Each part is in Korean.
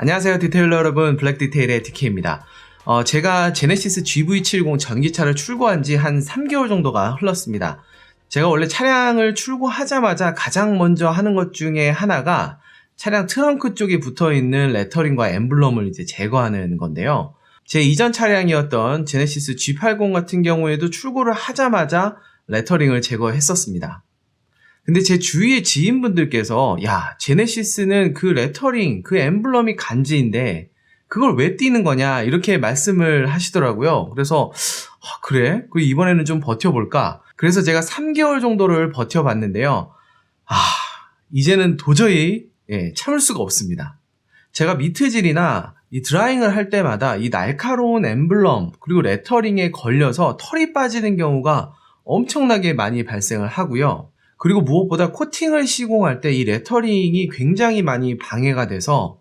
안녕하세요 디테일러 여러분, 블랙디테일의 DK입니다. 제가 제네시스 GV70 전기차를 출고한 지 한 3개월 정도가 흘렀습니다. 제가 원래 차량을 출고하자마자 가장 먼저 하는 것 중에 하나가 차량 트렁크 쪽에 붙어있는 레터링과 엠블럼을 이제 제거하는 건데요. 제 이전 차량이었던 제네시스 G80 같은 경우에도 출고를 하자마자 레터링을 제거했었습니다. 근데 제 주위의 지인분들께서 야, 제네시스는 그 레터링, 그 엠블럼이 간지인데 그걸 왜 띄는 거냐 이렇게 말씀을 하시더라고요. 그래서 그래? 그 이번에는 좀 버텨볼까? 그래서 제가 3개월 정도를 버텨봤는데요. 이제는 도저히 참을 수가 없습니다. 제가 미트질이나 이 드라잉을 할 때마다 이 날카로운 엠블럼 그리고 레터링에 걸려서 털이 빠지는 경우가 엄청나게 많이 발생을 하고요. 그리고 무엇보다 코팅을 시공할 때 이 레터링이 굉장히 많이 방해가 돼서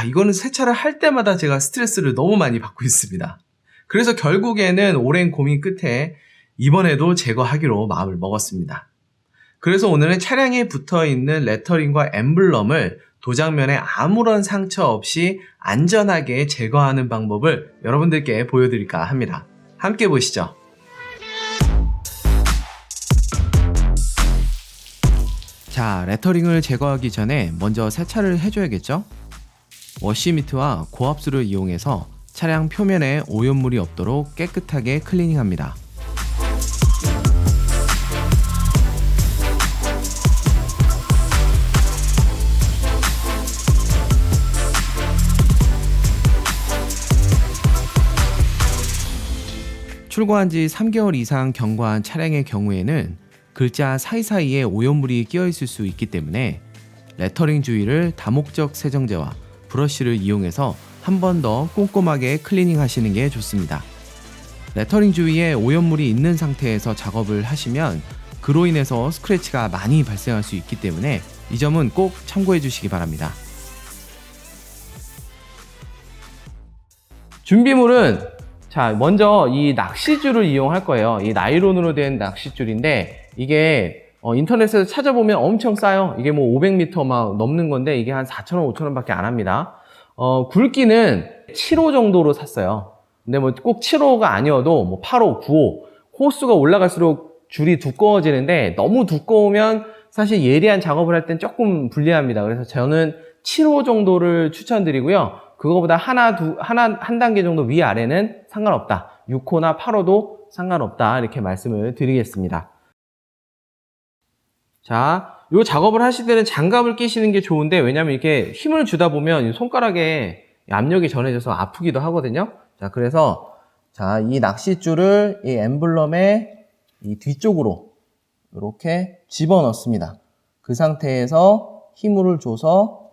이거는 세차를 할 때마다 제가 스트레스를 너무 많이 받고 있습니다. 그래서 결국에는 오랜 고민 끝에 이번에도 제거하기로 마음을 먹었습니다. 그래서 오늘은 차량에 붙어있는 레터링과 엠블럼을 도장면에 아무런 상처 없이 안전하게 제거하는 방법을 여러분들께 보여드릴까 합니다. 함께 보시죠. 자, 레터링을 제거하기 전에 먼저 세차를 해줘야겠죠? 워시미트와 고압수를 이용해서 차량 표면에 오염물이 없도록 깨끗하게 클리닝합니다. 출고한 지 3개월 이상 경과한 차량의 경우에는 글자 사이사이에 오염물이 끼어 있을 수 있기 때문에 레터링 주위를 다목적 세정제와 브러쉬를 이용해서 한 번 더 꼼꼼하게 클리닝 하시는 게 좋습니다. 레터링 주위에 오염물이 있는 상태에서 작업을 하시면 그로 인해서 스크래치가 많이 발생할 수 있기 때문에 이 점은 꼭 참고해 주시기 바랍니다. 준비물은 먼저 이 낚시줄을 이용할 거예요. 이 나일론으로 된 낚시줄인데 이게 인터넷에서 찾아보면 엄청 싸요. 이게 뭐 500m 막 넘는 건데 이게 한 4,000원, 5,000원 밖에 안 합니다. 굵기는 7호 정도로 샀어요. 근데 뭐 꼭 7호가 아니어도 뭐 8호, 9호 호수가 올라갈수록 줄이 두꺼워지는데 너무 두꺼우면 사실 예리한 작업을 할 땐 조금 불리합니다. 그래서 저는 7호 정도를 추천드리고요. 그거보다 한 단계 정도 위아래는 상관없다. 6호나 8호도 상관없다. 이렇게 말씀을 드리겠습니다. 자, 요 작업을 하실 때는 장갑을 끼시는 게 좋은데, 왜냐면 이렇게 힘을 주다 보면 손가락에 압력이 전해져서 아프기도 하거든요. 자, 그래서 이 낚싯줄을 이 엠블럼의 이 뒤쪽으로 이렇게 집어 넣습니다. 그 상태에서 힘을 줘서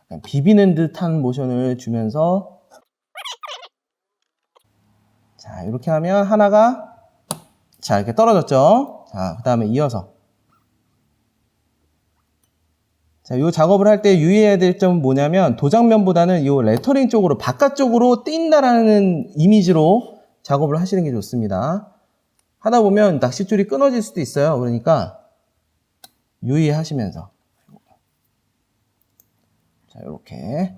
약간 비비는 듯한 모션을 주면서 이렇게 하면 하나가 이렇게 떨어졌죠. 그 다음에 이어서 이 작업을 할 때 유의해야 될 점은 뭐냐면 도장면보다는 이 레터링 쪽으로 바깥쪽으로 띈다라는 이미지로 작업을 하시는 게 좋습니다. 하다 보면 낚싯줄이 끊어질 수도 있어요. 그러니까 유의하시면서 이렇게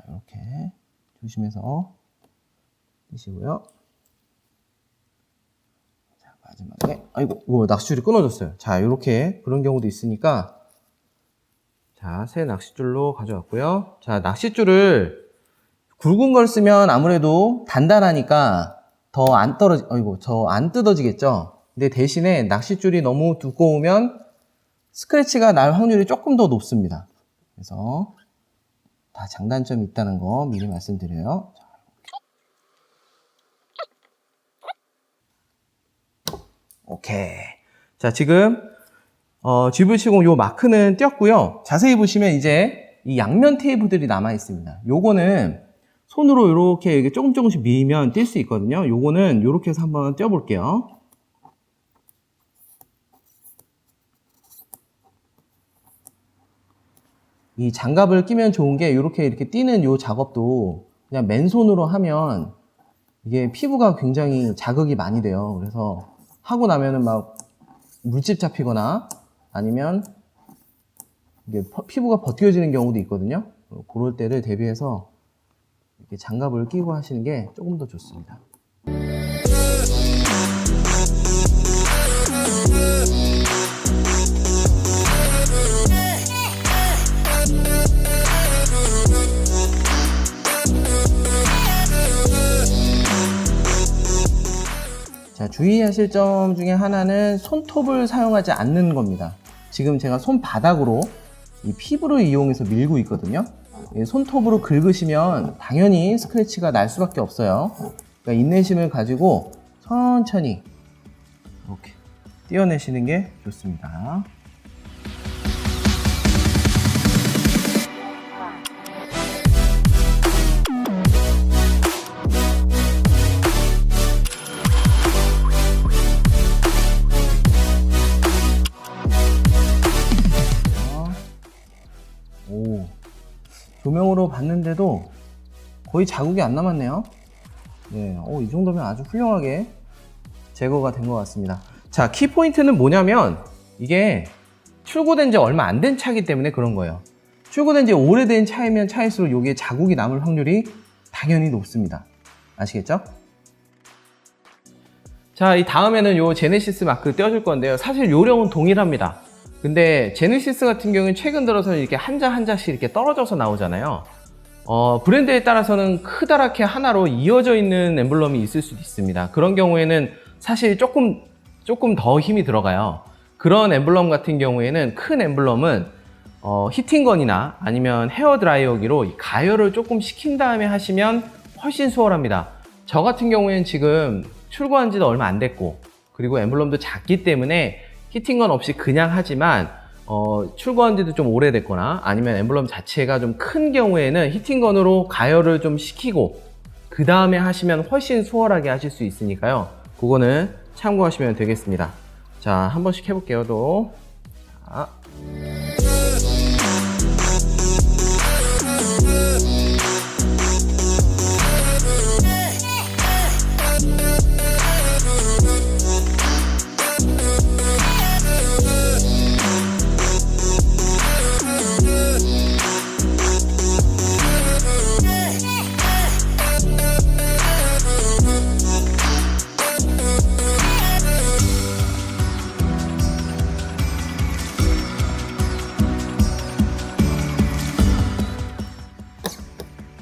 이렇게 조심해서 띄시고요. 마지막에 이거 낚싯줄이 끊어졌어요. 이렇게 그런 경우도 있으니까 새 낚싯줄로 가져왔고요. 낚싯줄을 굵은 걸 쓰면 아무래도 단단하니까 더 안 뜯어지겠죠. 근데 대신에 낚싯줄이 너무 두꺼우면 스크래치가 날 확률이 조금 더 높습니다. 그래서 다 장단점이 있다는 거 미리 말씀드려요. 오케이. 지금 GV70 요 마크는 띄었고요. 자세히 보시면 이제 이 양면 테이프들이 남아 있습니다. 요거는 손으로 이렇게 조금씩 밀면 뛸 수 있거든요. 요거는 요렇게 해서 한번 띄워 볼게요. 이 장갑을 끼면 좋은 게 이렇게 띄는 요 작업도 그냥 맨손으로 하면 이게 피부가 굉장히 자극이 많이 돼요. 그래서 하고 나면은 막 물집 잡히거나 아니면 이게 피부가 벗겨지는 경우도 있거든요. 그럴 때를 대비해서 이렇게 장갑을 끼고 하시는 게 조금 더 좋습니다. 자, 주의하실 점 중에 하나는 손톱을 사용하지 않는 겁니다. 지금 제가 손바닥으로 이 피부를 이용해서 밀고 있거든요. 손톱으로 긁으시면 당연히 스크래치가 날 수밖에 없어요. 그러니까 인내심을 가지고 천천히 이렇게 떼어내시는 게 좋습니다. 오, 조명으로 봤는데도 거의 자국이 안 남았네요. 네, 이 정도면 아주 훌륭하게 제거가 된 것 같습니다. 자, 키포인트는 뭐냐면 이게 출고된 지 얼마 안 된 차이기 때문에 그런 거예요. 출고된 지 오래된 차이면 차일수록 여기에 자국이 남을 확률이 당연히 높습니다. 아시겠죠? 자, 이 다음에는 요 제네시스 마크 떼어줄 건데요. 사실 요령은 동일합니다. 근데 제네시스 같은 경우는 최근 들어서 이렇게 한 장 한 장씩 이렇게 떨어져서 나오잖아요. 브랜드에 따라서는 크다랗게 하나로 이어져 있는 엠블럼이 있을 수도 있습니다. 그런 경우에는 사실 조금 더 힘이 들어가요. 그런 엠블럼 같은 경우에는 큰 엠블럼은 히팅건이나 아니면 헤어드라이어기로 가열을 조금 시킨 다음에 하시면 훨씬 수월합니다. 저 같은 경우에는 지금 출고한 지도 얼마 안 됐고, 그리고 엠블럼도 작기 때문에 히팅건 없이 그냥 하지만 출고한 지도 좀 오래됐거나 아니면 엠블럼 자체가 좀 큰 경우에는 히팅건으로 가열을 좀 시키고 그 다음에 하시면 훨씬 수월하게 하실 수 있으니까요. 그거는 참고하시면 되겠습니다. 자, 한 번씩 해볼게요. 또. 자.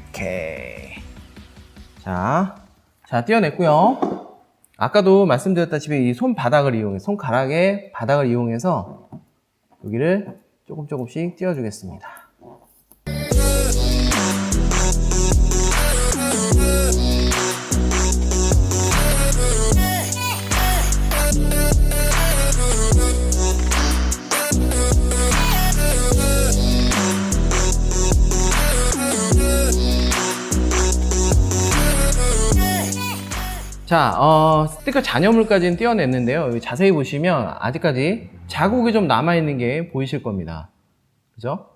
오케이. 자, 떼어냈고요. 아까도 말씀드렸다시피 이 손바닥을 손가락의 바닥을 이용해서 여기를 조금씩 떼어주겠습니다. 자, 스티커 잔여물까지는 떼어냈는데요. 자세히 보시면 아직까지 자국이 좀 남아있는 게 보이실 겁니다. 그죠?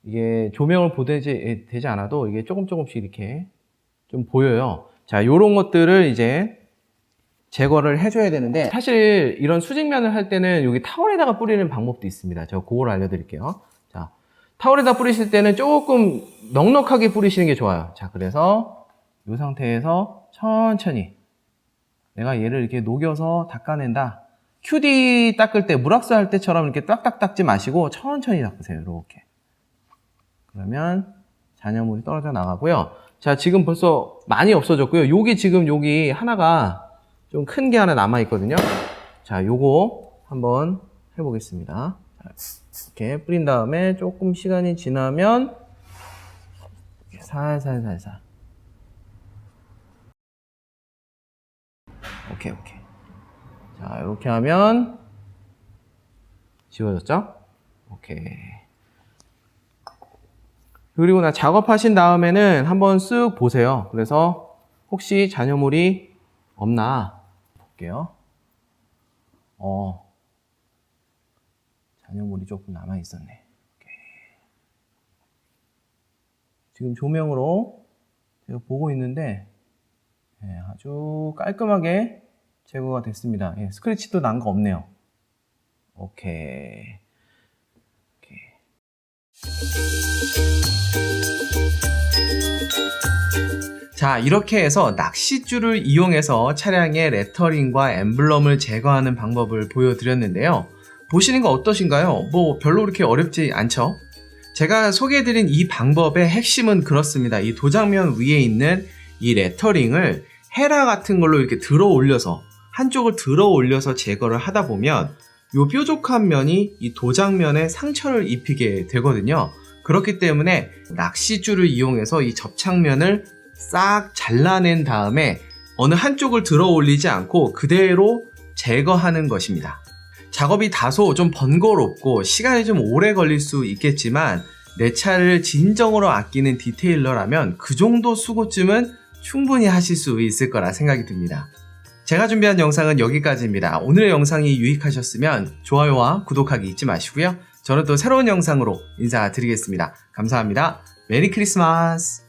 이게 조명을 되지 않아도 이게 조금씩 이렇게 좀 보여요. 자, 요런 것들을 이제 제거를 해줘야 되는데, 사실 이런 수직면을 할 때는 여기 타월에다가 뿌리는 방법도 있습니다. 제가 그걸 알려드릴게요. 자, 타월에다 뿌리실 때는 조금 넉넉하게 뿌리시는 게 좋아요. 자, 그래서 이 상태에서 천천히 내가 얘를 이렇게 녹여서 닦아낸다. QD 닦을 때, 물학수 할 때처럼 이렇게 딱딱 닦지 마시고 천천히 닦으세요. 이렇게. 그러면 잔여물이 떨어져 나가고요. 자, 지금 벌써 많이 없어졌고요. 여기 하나가 좀 큰 게 하나 남아있거든요. 자, 요거 한번 해보겠습니다. 이렇게 뿌린 다음에 조금 시간이 지나면 살살. 오케이. 자, 이렇게 하면 지워졌죠? 오케이. 그리고 나 작업하신 다음에는 한번 쓱 보세요. 그래서 혹시 잔여물이 없나 볼게요. 잔여물이 조금 남아 있었네. 오케이. 지금 조명으로 제가 보고 있는데 아주 깔끔하게 제거가 됐습니다. 스크래치도 난 거 없네요. 오케이. 자, 이렇게 해서 낚싯줄을 이용해서 차량의 레터링과 엠블럼을 제거하는 방법을 보여드렸는데요. 보시는 거 어떠신가요? 뭐 별로 그렇게 어렵지 않죠? 제가 소개해드린 이 방법의 핵심은 그렇습니다. 이 도장면 위에 있는 이 레터링을 헤라 같은 걸로 이렇게 들어 올려서, 한쪽을 들어 올려서 제거를 하다 보면 이 뾰족한 면이 이 도장면에 상처를 입히게 되거든요. 그렇기 때문에 낚싯줄을 이용해서 이 접착면을 싹 잘라낸 다음에 어느 한쪽을 들어 올리지 않고 그대로 제거하는 것입니다. 작업이 다소 좀 번거롭고 시간이 좀 오래 걸릴 수 있겠지만 내 차를 진정으로 아끼는 디테일러라면 그 정도 수고쯤은 충분히 하실 수 있을 거라 생각이 듭니다. 제가 준비한 영상은 여기까지입니다. 오늘의 영상이 유익하셨으면 좋아요와 구독하기 잊지 마시고요. 저는 또 새로운 영상으로 인사드리겠습니다. 감사합니다. 메리 크리스마스!